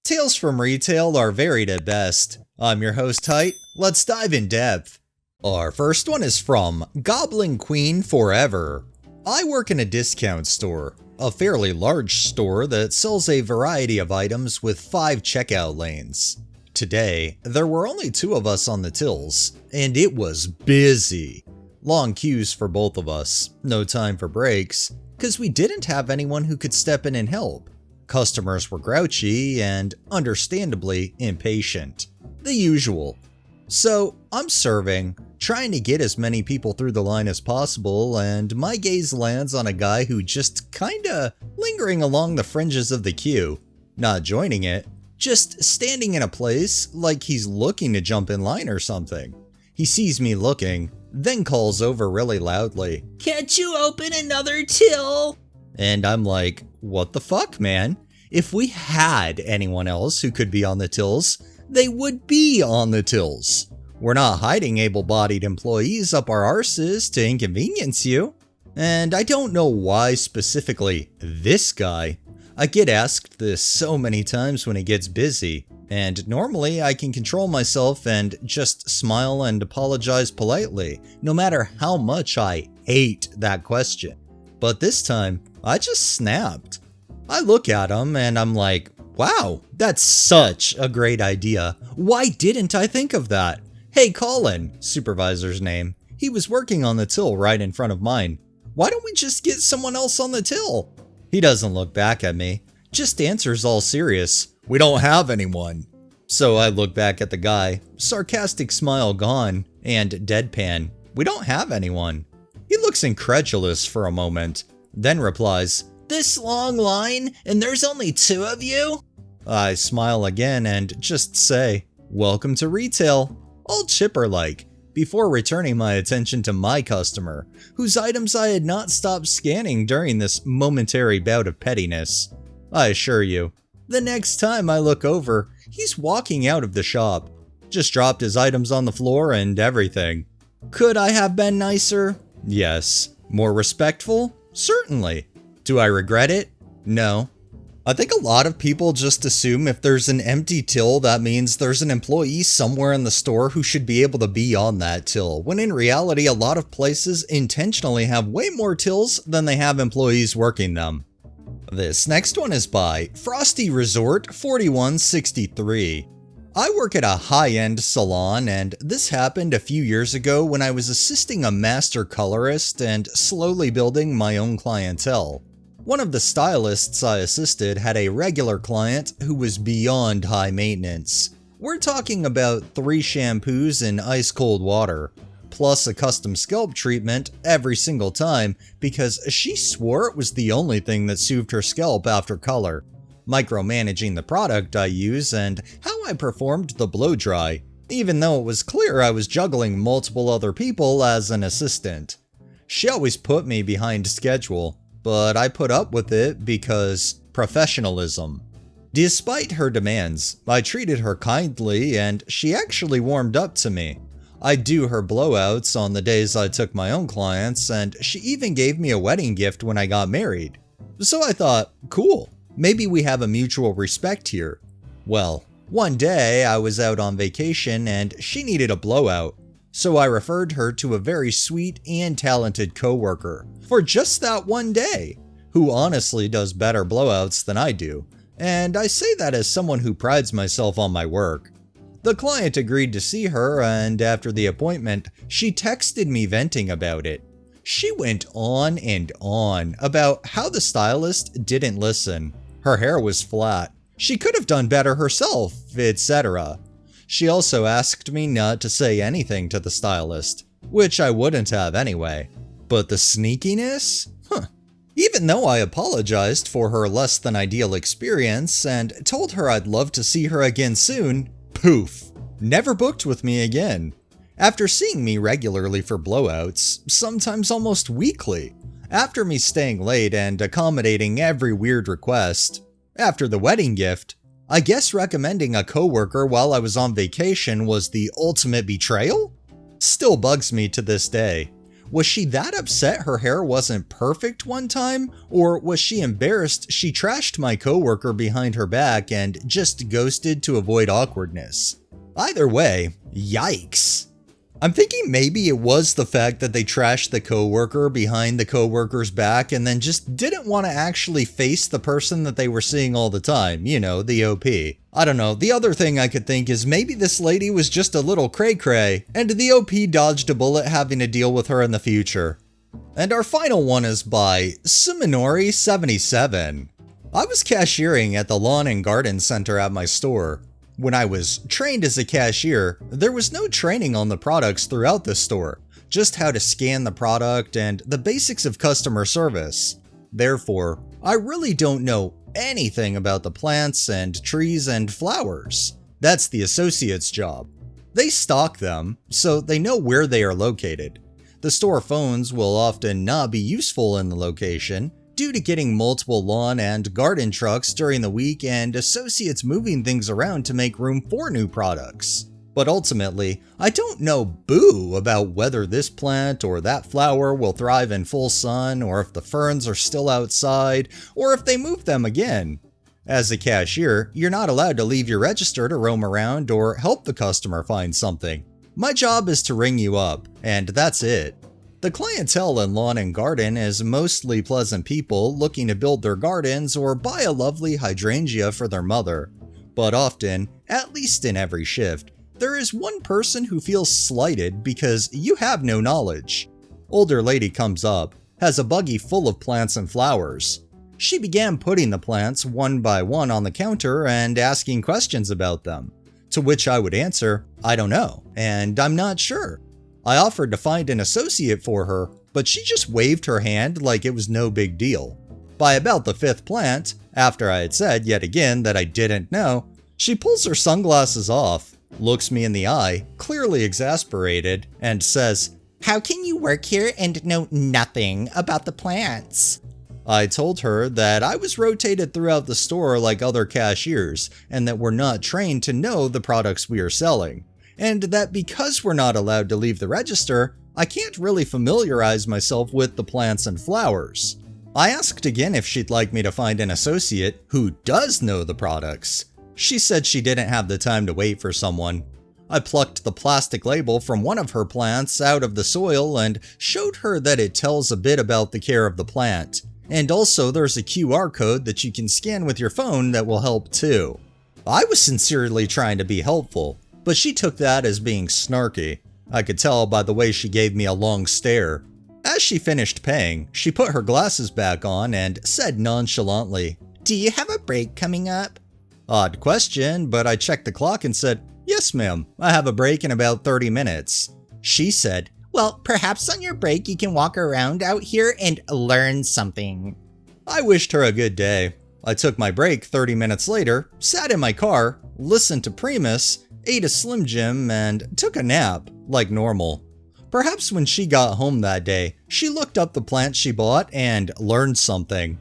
Tales from Retail are varied at best. I'm your host, Height. Let's dive in depth. Our first one is from Goblin Queen Forever. I work in a discount store, a fairly large store that sells a variety of items with 5 checkout lanes. Today, there were only 2 of us on the tills, and it was busy. Long queues for both of us, no time for breaks, because we didn't have anyone who could step in and help. Customers were grouchy and, understandably, impatient. The usual. So, I'm serving, trying to get as many people through the line as possible, and my gaze lands on a guy who just kinda lingering along the fringes of the queue. Not joining it, just standing in a place like he's looking to jump in line or something. He sees me looking, then calls over really loudly, "Can't you open another till?" And I'm like, what the fuck, man? If we had anyone else who could be on the tills, they would be on the tills. We're not hiding able-bodied employees up our arses to inconvenience you. And I don't know why specifically this guy. I get asked this so many times when it gets busy, and normally I can control myself and just smile and apologize politely, no matter how much I hate that question. But this time, I just snapped. I look at him and I'm like, wow, that's such a great idea. Why didn't I think of that? Hey Colin, supervisor's name. He was working on the till right in front of mine. Why don't we just get someone else on the till? He doesn't look back at me, just answers all serious, "We don't have anyone." So I look back at the guy, sarcastic smile gone, and deadpan, "We don't have anyone." He looks incredulous for a moment, then replies, "This long line, and there's only 2 of you?" I smile again and just say, "Welcome to retail," all chipper-like, before returning my attention to my customer, whose items I had not stopped scanning during this momentary bout of pettiness. I assure you, the next time I look over, he's walking out of the shop. Just dropped his items on the floor and everything. Could I have been nicer? Yes. More respectful? Certainly. Do I regret it? No. I think a lot of people just assume if there's an empty till, that means there's an employee somewhere in the store who should be able to be on that till, when in reality a lot of places intentionally have way more tills than they have employees working them. This next one is by Frosty Resort 4163. I work at a high-end salon, and this happened a few years ago when I was assisting a master colorist and slowly building my own clientele. One of the stylists I assisted had a regular client who was beyond high maintenance. We're talking about 3 shampoos in ice-cold water, plus a custom scalp treatment every single time because she swore it was the only thing that soothed her scalp after color. Micromanaging the product I use and how I performed the blow dry, even though it was clear I was juggling multiple other people as an assistant. She always put me behind schedule, but I put up with it because professionalism. Despite her demands, I treated her kindly and she actually warmed up to me. I'd do her blowouts on the days I took my own clients, and she even gave me a wedding gift when I got married. So I thought, cool, maybe we have a mutual respect here. Well, one day I was out on vacation and she needed a blowout. So I referred her to a very sweet and talented coworker for just that one day, who honestly does better blowouts than I do, and I say that as someone who prides myself on my work. The client agreed to see her, and after the appointment, she texted me venting about it. She went on and on about how the stylist didn't listen, her hair was flat, she could have done better herself, etc. She also asked me not to say anything to the stylist, which I wouldn't have anyway. But the sneakiness? Even though I apologized for her less than ideal experience and told her I'd love to see her again soon, poof, never booked with me again. After seeing me regularly for blowouts, sometimes almost weekly, after me staying late and accommodating every weird request, after the wedding gift, I guess recommending a coworker while I was on vacation was the ultimate betrayal? Still bugs me to this day. Was she that upset her hair wasn't perfect one time? Or was she embarrassed she trashed my coworker behind her back and just ghosted to avoid awkwardness? Either way, yikes. I'm thinking maybe it was the fact that they trashed the coworker behind the coworker's back and then just didn't want to actually face the person that they were seeing all the time, you know, the OP. I don't know, the other thing I could think is maybe this lady was just a little cray-cray, and the OP dodged a bullet having to deal with her in the future. And our final one is by Suminori77. I was cashiering at the lawn and garden center at my store. When I was trained as a cashier, there was no training on the products throughout the store, just how to scan the product and the basics of customer service. Therefore, I really don't know anything about the plants and trees and flowers. That's the associate's job. They stock them, so they know where they are located. The store phones will often not be useful in the location, due to getting multiple lawn and garden trucks during the week and associates moving things around to make room for new products. But ultimately, I don't know boo about whether this plant or that flower will thrive in full sun, or if the ferns are still outside, or if they move them again. As a cashier, you're not allowed to leave your register to roam around or help the customer find something. My job is to ring you up, and that's it. The clientele in lawn and garden is mostly pleasant people looking to build their gardens or buy a lovely hydrangea for their mother. But often, at least in every shift, there is one person who feels slighted because you have no knowledge. Older lady comes up, has a buggy full of plants and flowers. She began putting the plants one by one on the counter and asking questions about them, to which I would answer, I don't know, and I'm not sure. I offered to find an associate for her, but she just waved her hand like it was no big deal. By about the fifth plant, after I had said yet again that I didn't know, she pulls her sunglasses off, looks me in the eye, clearly exasperated, and says, "How can you work here and know nothing about the plants?" I told her that I was rotated throughout the store like other cashiers, and that we're not trained to know the products we are selling. And that because we're not allowed to leave the register, I can't really familiarize myself with the plants and flowers. I asked again if she'd like me to find an associate who does know the products. She said she didn't have the time to wait for someone. I plucked the plastic label from one of her plants out of the soil and showed her that it tells a bit about the care of the plant. And also there's a QR code that you can scan with your phone that will help too. I was sincerely trying to be helpful, but she took that as being snarky. I could tell by the way she gave me a long stare. As she finished paying, she put her glasses back on and said nonchalantly, "Do you have a break coming up?" Odd question, but I checked the clock and said, "Yes, ma'am, I have a break in about 30 minutes. She said, "Well, perhaps on your break you can walk around out here and learn something." I wished her a good day. I took my break 30 minutes later, sat in my car, listened to Primus, ate a Slim Jim, and took a nap, like normal. Perhaps when she got home that day, she looked up the plants she bought and learned something.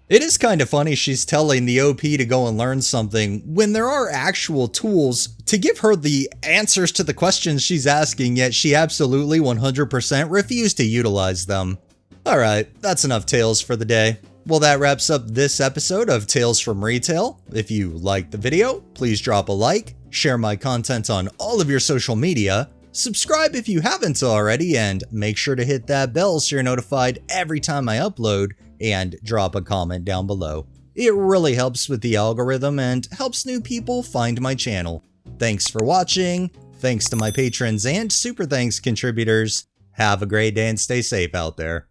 It is kind of funny she's telling the OP to go and learn something when there are actual tools to give her the answers to the questions she's asking, yet she absolutely 100% refused to utilize them. Alright, that's enough tales for the day. Well, that wraps up this episode of Tales from Retail. If you liked the video, please drop a like, share my content on all of your social media, subscribe if you haven't already, and make sure to hit that bell so you're notified every time I upload, and drop a comment down below. It really helps with the algorithm and helps new people find my channel. Thanks for watching, thanks to my patrons and super thanks contributors. Have a great day and stay safe out there.